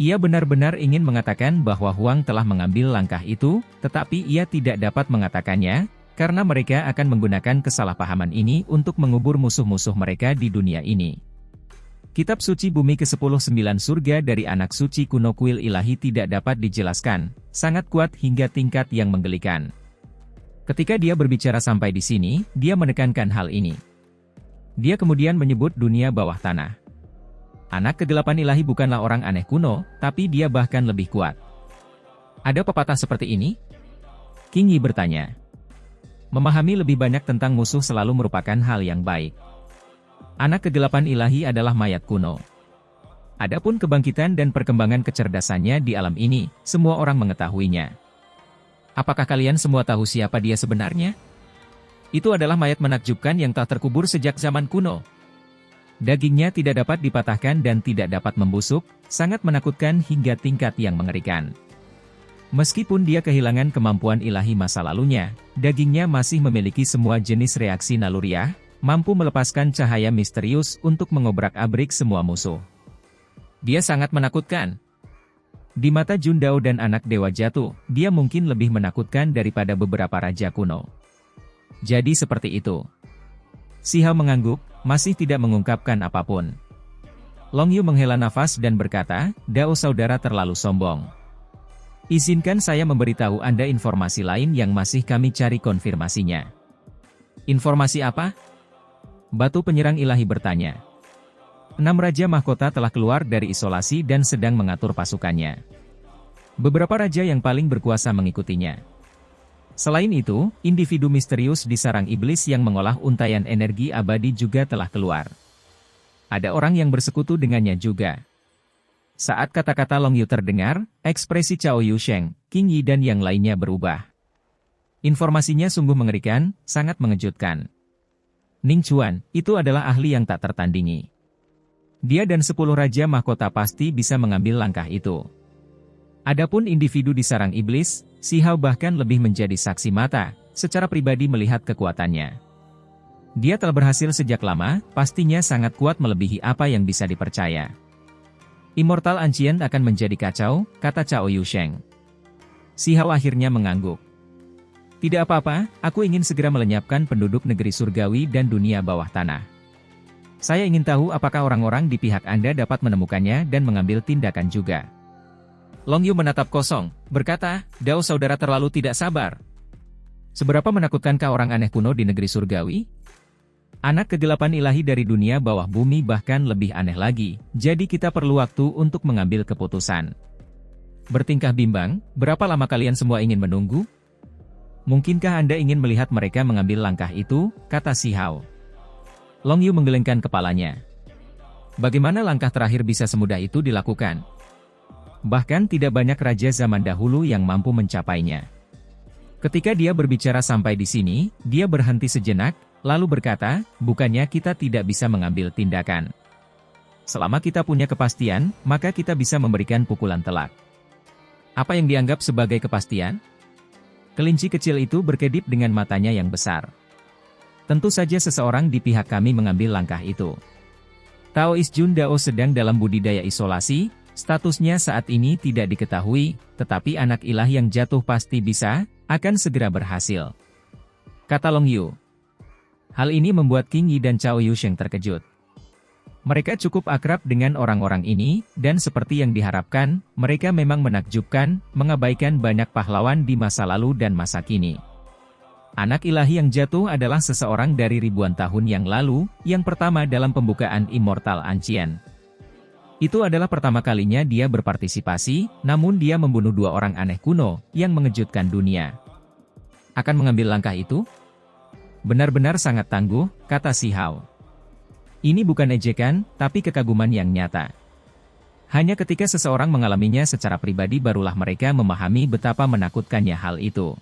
Ia benar-benar ingin mengatakan bahwa Huang telah mengambil langkah itu, tetapi ia tidak dapat mengatakannya, karena mereka akan menggunakan kesalahpahaman ini untuk mengubur musuh-musuh mereka di dunia ini. Kitab suci bumi ke-10 9 surga dari anak suci kuno kuil ilahi tidak dapat dijelaskan, sangat kuat hingga tingkat yang menggelikan. Ketika dia berbicara sampai di sini, dia menekankan hal ini. Dia kemudian menyebut dunia bawah tanah. Anak kegelapan ilahi bukanlah orang aneh kuno, tapi dia bahkan lebih kuat. Ada pepatah seperti ini? King Yi bertanya. Memahami lebih banyak tentang musuh selalu merupakan hal yang baik. Anak kegelapan ilahi adalah mayat kuno. Adapun kebangkitan dan perkembangan kecerdasannya di alam ini, semua orang mengetahuinya. Apakah kalian semua tahu siapa dia sebenarnya? Itu adalah mayat menakjubkan yang tak terkubur sejak zaman kuno. Dagingnya tidak dapat dipatahkan dan tidak dapat membusuk, sangat menakutkan hingga tingkat yang mengerikan. Meskipun dia kehilangan kemampuan ilahi masa lalunya, dagingnya masih memiliki semua jenis reaksi naluriah, mampu melepaskan cahaya misterius untuk mengobrak-abrik semua musuh. Dia sangat menakutkan. Di mata Jundao dan anak Dewa Jatuh, dia mungkin lebih menakutkan daripada beberapa raja kuno. Jadi seperti itu. Si Hao mengangguk, masih tidak mengungkapkan apapun. Long Yu menghela nafas dan berkata, Dao saudara terlalu sombong. Izinkan saya memberitahu Anda informasi lain yang masih kami cari konfirmasinya. Informasi apa? Batu penyerang ilahi bertanya. 6 raja mahkota telah keluar dari isolasi dan sedang mengatur pasukannya. Beberapa raja yang paling berkuasa mengikutinya. Selain itu, individu misterius di sarang iblis yang mengolah untaian energi abadi juga telah keluar. Ada orang yang bersekutu dengannya juga. Saat kata-kata Long Yu terdengar, ekspresi Cao Yusheng, King Yi dan yang lainnya berubah. Informasinya sungguh mengerikan, sangat mengejutkan. Ning Chuan, itu adalah ahli yang tak tertandingi. Dia dan 10 raja mahkota pasti bisa mengambil langkah itu. Adapun individu di sarang iblis, Si Hao bahkan lebih menjadi saksi mata, secara pribadi melihat kekuatannya. Dia telah berhasil sejak lama, pastinya sangat kuat melebihi apa yang bisa dipercaya. Immortal Ancient akan menjadi kacau, kata Cao Yusheng. Si Hao akhirnya mengangguk. Tidak apa-apa, aku ingin segera melenyapkan penduduk negeri surgawi dan dunia bawah tanah. Saya ingin tahu apakah orang-orang di pihak Anda dapat menemukannya dan mengambil tindakan juga. Long Yu menatap kosong, berkata, Dao saudara terlalu tidak sabar. Seberapa menakutkankah orang aneh kuno di negeri surgawi? Anak kegelapan ilahi dari dunia bawah bumi bahkan lebih aneh lagi, jadi kita perlu waktu untuk mengambil keputusan. Bertingkah bimbang, berapa lama kalian semua ingin menunggu? Mungkinkah Anda ingin melihat mereka mengambil langkah itu, kata Si Hao. Long Yu menggelengkan kepalanya. Bagaimana langkah terakhir bisa semudah itu dilakukan? Bahkan tidak banyak raja zaman dahulu yang mampu mencapainya. Ketika dia berbicara sampai di sini, dia berhenti sejenak, lalu berkata, bukannya kita tidak bisa mengambil tindakan. Selama kita punya kepastian, maka kita bisa memberikan pukulan telak. Apa yang dianggap sebagai kepastian? Kelinci kecil itu berkedip dengan matanya yang besar. Tentu saja seseorang di pihak kami mengambil langkah itu. Taois Jundao sedang dalam budidaya isolasi, statusnya saat ini tidak diketahui, tetapi anak ilah yang jatuh pasti bisa, akan segera berhasil. Kata Long Yu. Hal ini membuat King Yi dan Cao Yusheng terkejut. Mereka cukup akrab dengan orang-orang ini, dan seperti yang diharapkan, mereka memang menakjubkan, mengabaikan banyak pahlawan di masa lalu dan masa kini. Anak ilahi yang jatuh adalah seseorang dari ribuan tahun yang lalu, yang pertama dalam pembukaan Immortal Ancient. Itu adalah pertama kalinya dia berpartisipasi, namun dia membunuh 2 orang aneh kuno, yang mengejutkan dunia. Akan mengambil langkah itu? Benar-benar sangat tangguh, kata Si Hao. Ini bukan ejekan, tapi kekaguman yang nyata. Hanya ketika seseorang mengalaminya secara pribadi barulah mereka memahami betapa menakutkannya hal itu.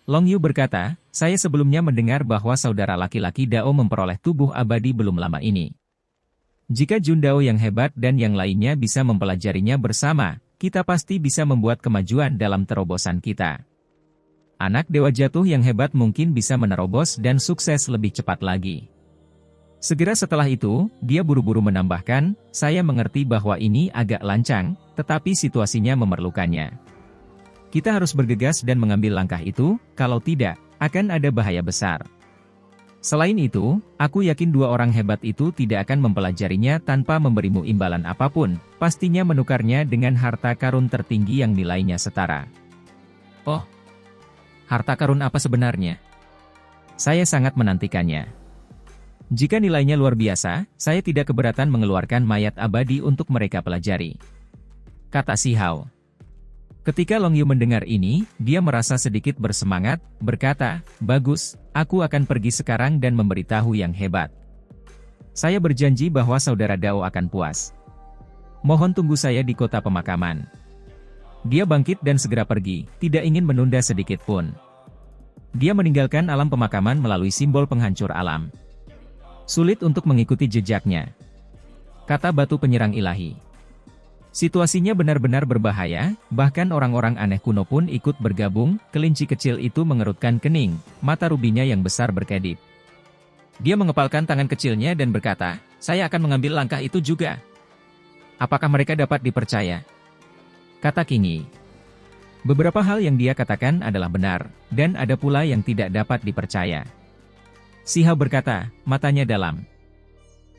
Long Yu berkata, saya sebelumnya mendengar bahwa saudara laki-laki Dao memperoleh tubuh abadi belum lama ini. Jika Jundao yang hebat dan yang lainnya bisa mempelajarinya bersama, kita pasti bisa membuat kemajuan dalam terobosan kita. Anak Dewa Jatuh yang hebat mungkin bisa menerobos dan sukses lebih cepat lagi. Segera setelah itu, dia buru-buru menambahkan, saya mengerti bahwa ini agak lancang, tetapi situasinya memerlukannya. Kita harus bergegas dan mengambil langkah itu, kalau tidak, akan ada bahaya besar. Selain itu, aku yakin dua orang hebat itu tidak akan mempelajarinya tanpa memberimu imbalan apapun, pastinya menukarnya dengan harta karun tertinggi yang nilainya setara. Oh, harta karun apa sebenarnya? Saya sangat menantikannya. Jika nilainya luar biasa, saya tidak keberatan mengeluarkan mayat abadi untuk mereka pelajari, kata Si Hao. Ketika Long Yu mendengar ini, dia merasa sedikit bersemangat, berkata, "Bagus, aku akan pergi sekarang dan memberitahu yang hebat. Saya berjanji bahwa saudara Dao akan puas. Mohon tunggu saya di kota pemakaman." Dia bangkit dan segera pergi, tidak ingin menunda sedikit pun. Dia meninggalkan alam pemakaman melalui simbol penghancur alam. Sulit untuk mengikuti jejaknya, kata batu penyerang ilahi. Situasinya benar-benar berbahaya, bahkan orang-orang aneh kuno pun ikut bergabung. Kelinci kecil itu mengerutkan kening, mata rubinya yang besar berkedip. Dia mengepalkan tangan kecilnya dan berkata, "Saya akan mengambil langkah itu juga." "Apakah mereka dapat dipercaya?" kata Qingyi. Beberapa hal yang dia katakan adalah benar, dan ada pula yang tidak dapat dipercaya. Si Hao berkata, matanya dalam.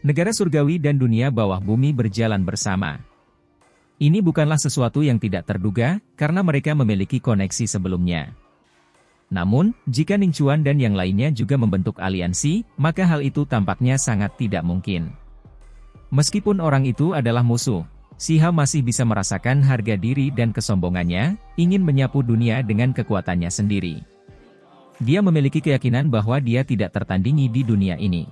Negara surgawi dan dunia bawah bumi berjalan bersama. Ini bukanlah sesuatu yang tidak terduga, karena mereka memiliki koneksi sebelumnya. Namun, jika Ning Chuan dan yang lainnya juga membentuk aliansi, maka hal itu tampaknya sangat tidak mungkin. Meskipun orang itu adalah musuh, Si Hao masih bisa merasakan harga diri dan kesombongannya, ingin menyapu dunia dengan kekuatannya sendiri. Dia memiliki keyakinan bahwa dia tidak tertandingi di dunia ini.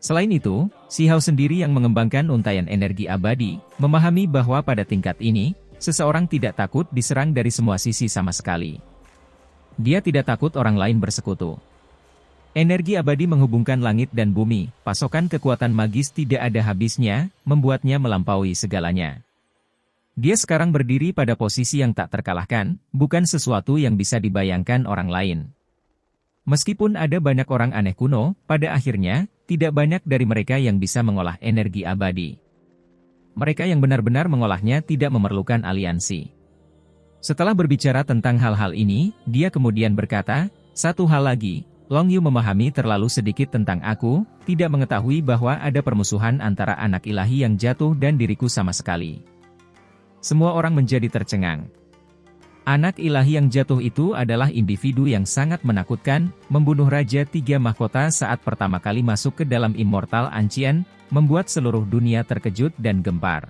Selain itu, Si Hao sendiri yang mengembangkan untaian energi abadi, memahami bahwa pada tingkat ini, seseorang tidak takut diserang dari semua sisi sama sekali. Dia tidak takut orang lain bersekutu. Energi abadi menghubungkan langit dan bumi, pasokan kekuatan magis tidak ada habisnya, membuatnya melampaui segalanya. Dia sekarang berdiri pada posisi yang tak terkalahkan, bukan sesuatu yang bisa dibayangkan orang lain. Meskipun ada banyak orang aneh kuno, pada akhirnya, tidak banyak dari mereka yang bisa mengolah energi abadi. Mereka yang benar-benar mengolahnya tidak memerlukan aliansi. Setelah berbicara tentang hal-hal ini, dia kemudian berkata, "Satu hal lagi, Long Yu memahami terlalu sedikit tentang aku, tidak mengetahui bahwa ada permusuhan antara anak ilahi yang jatuh dan diriku sama sekali." Semua orang menjadi tercengang. Anak ilahi yang jatuh itu adalah individu yang sangat menakutkan, membunuh Raja Tiga Mahkota saat pertama kali masuk ke dalam Immortal Ancient, membuat seluruh dunia terkejut dan gempar.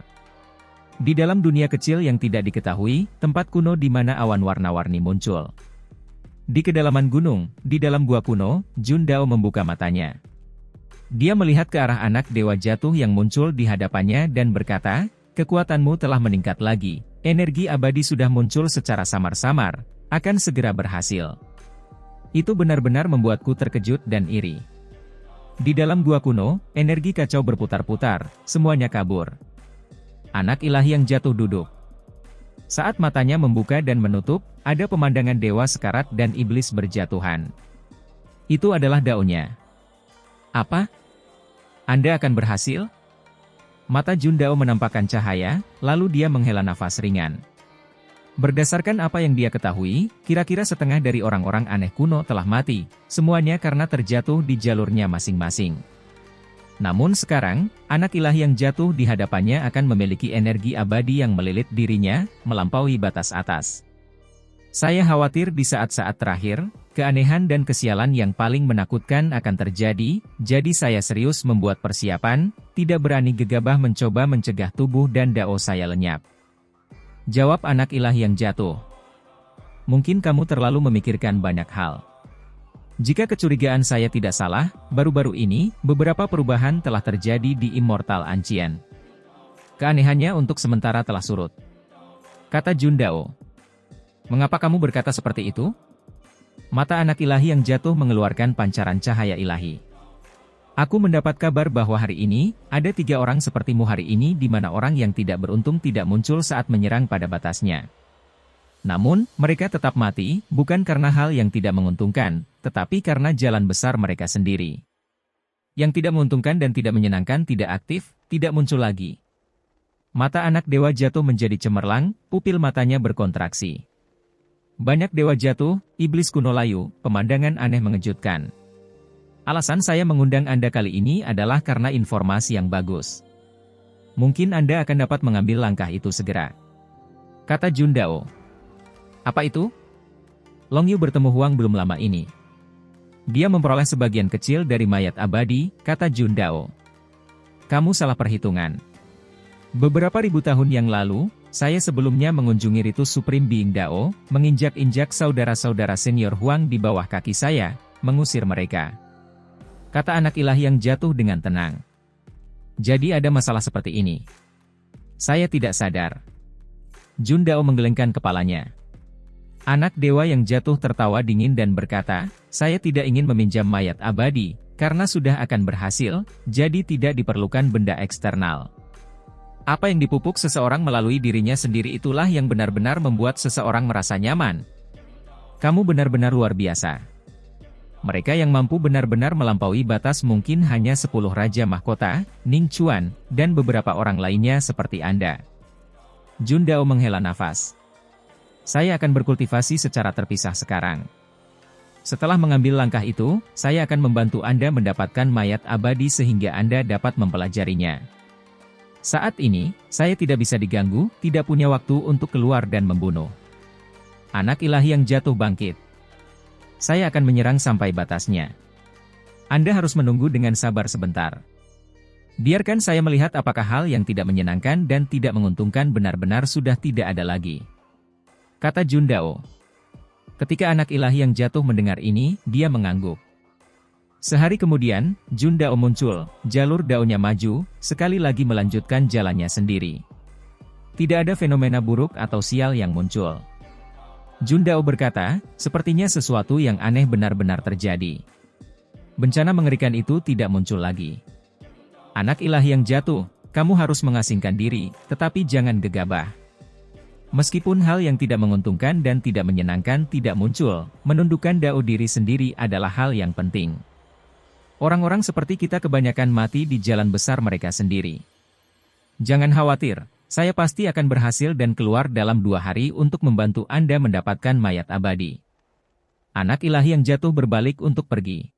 Di dalam dunia kecil yang tidak diketahui, tempat kuno di mana awan warna-warni muncul. Di kedalaman gunung, di dalam gua kuno, Jun Dao membuka matanya. Dia melihat ke arah anak dewa jatuh yang muncul di hadapannya dan berkata, "Kekuatanmu telah meningkat lagi. Energi abadi sudah muncul secara samar-samar, akan segera berhasil." Itu benar-benar membuatku terkejut dan iri. Di dalam gua kuno, energi kacau berputar-putar, semuanya kabur. Anak ilahi yang jatuh duduk. Saat matanya membuka dan menutup, ada pemandangan dewa sekarat dan iblis berjatuhan. Itu adalah daunnya. "Apa? Anda akan berhasil?" Mata Jun Dao menampakkan cahaya, lalu dia menghela nafas ringan. Berdasarkan apa yang dia ketahui, kira-kira setengah dari orang-orang aneh kuno telah mati, semuanya karena terjatuh di jalurnya masing-masing. Namun sekarang, anak ilahi yang jatuh di hadapannya akan memiliki energi abadi yang melilit dirinya, melampaui batas atas. Saya khawatir di saat-saat terakhir, keanehan dan kesialan yang paling menakutkan akan terjadi, jadi saya serius membuat persiapan, tidak berani gegabah mencoba mencegah tubuh dan dao saya lenyap. Jawab anak ilahi yang jatuh. Mungkin kamu terlalu memikirkan banyak hal. Jika kecurigaan saya tidak salah, baru-baru ini, beberapa perubahan telah terjadi di Immortal Ancient. Keanehannya untuk sementara telah surut, kata Jun Dao. Mengapa kamu berkata seperti itu? Mata anak ilahi yang jatuh mengeluarkan pancaran cahaya ilahi. Aku mendapat kabar bahwa hari ini, ada 3 orang sepertimu hari ini di mana orang yang tidak beruntung tidak muncul saat menyerang pada batasnya. Namun, mereka tetap mati, bukan karena hal yang tidak menguntungkan, tetapi karena jalan besar mereka sendiri. Yang tidak menguntungkan dan tidak menyenangkan tidak aktif, tidak muncul lagi. Mata anak dewa jatuh menjadi cemerlang, pupil matanya berkontraksi. Banyak dewa jatuh, iblis kuno layu, pemandangan aneh mengejutkan. Alasan saya mengundang Anda kali ini adalah karena informasi yang bagus. Mungkin Anda akan dapat mengambil langkah itu segera. Kata Jun Dao. Apa itu? Long Yu bertemu Huang belum lama ini. Dia memperoleh sebagian kecil dari mayat abadi, kata Jun Dao. Kamu salah perhitungan. Beberapa ribu tahun yang lalu, saya sebelumnya mengunjungi ritus Supreme Being Dao, menginjak-injak saudara-saudara senior Huang di bawah kaki saya, mengusir mereka. Kata anak ilahi yang jatuh dengan tenang. Jadi ada masalah seperti ini. Saya tidak sadar. Jun Dao menggelengkan kepalanya. Anak dewa yang jatuh tertawa dingin dan berkata, saya tidak ingin meminjam mayat abadi, karena sudah akan berhasil, jadi tidak diperlukan benda eksternal. Apa yang dipupuk seseorang melalui dirinya sendiri itulah yang benar-benar membuat seseorang merasa nyaman. Kamu benar-benar luar biasa. Mereka yang mampu benar-benar melampaui batas mungkin hanya 10 Raja Mahkota, Ning Chuan, dan beberapa orang lainnya seperti Anda. Jun Dao menghela nafas. Saya akan berkultivasi secara terpisah sekarang. Setelah mengambil langkah itu, saya akan membantu Anda mendapatkan mayat abadi sehingga Anda dapat mempelajarinya. Saat ini, saya tidak bisa diganggu, tidak punya waktu untuk keluar dan membunuh. Anak ilahi yang jatuh bangkit. Saya akan menyerang sampai batasnya. Anda harus menunggu dengan sabar sebentar. Biarkan saya melihat apakah hal yang tidak menyenangkan dan tidak menguntungkan benar-benar sudah tidak ada lagi. Kata Jun Dao. Ketika anak ilahi yang jatuh mendengar ini, dia mengangguk. Sehari kemudian, Jun Dao muncul, jalur daunnya maju, sekali lagi melanjutkan jalannya sendiri. Tidak ada fenomena buruk atau sial yang muncul. Jun Dao berkata, sepertinya sesuatu yang aneh benar-benar terjadi. Bencana mengerikan itu tidak muncul lagi. Anak ilahi yang jatuh, kamu harus mengasingkan diri, tetapi jangan gegabah. Meskipun hal yang tidak menguntungkan dan tidak menyenangkan tidak muncul, menundukkan dao diri sendiri adalah hal yang penting. Orang-orang seperti kita kebanyakan mati di jalan besar mereka sendiri. Jangan khawatir, saya pasti akan berhasil dan keluar dalam 2 hari untuk membantu Anda mendapatkan mayat abadi. Anak ilahi yang jatuh berbalik untuk pergi.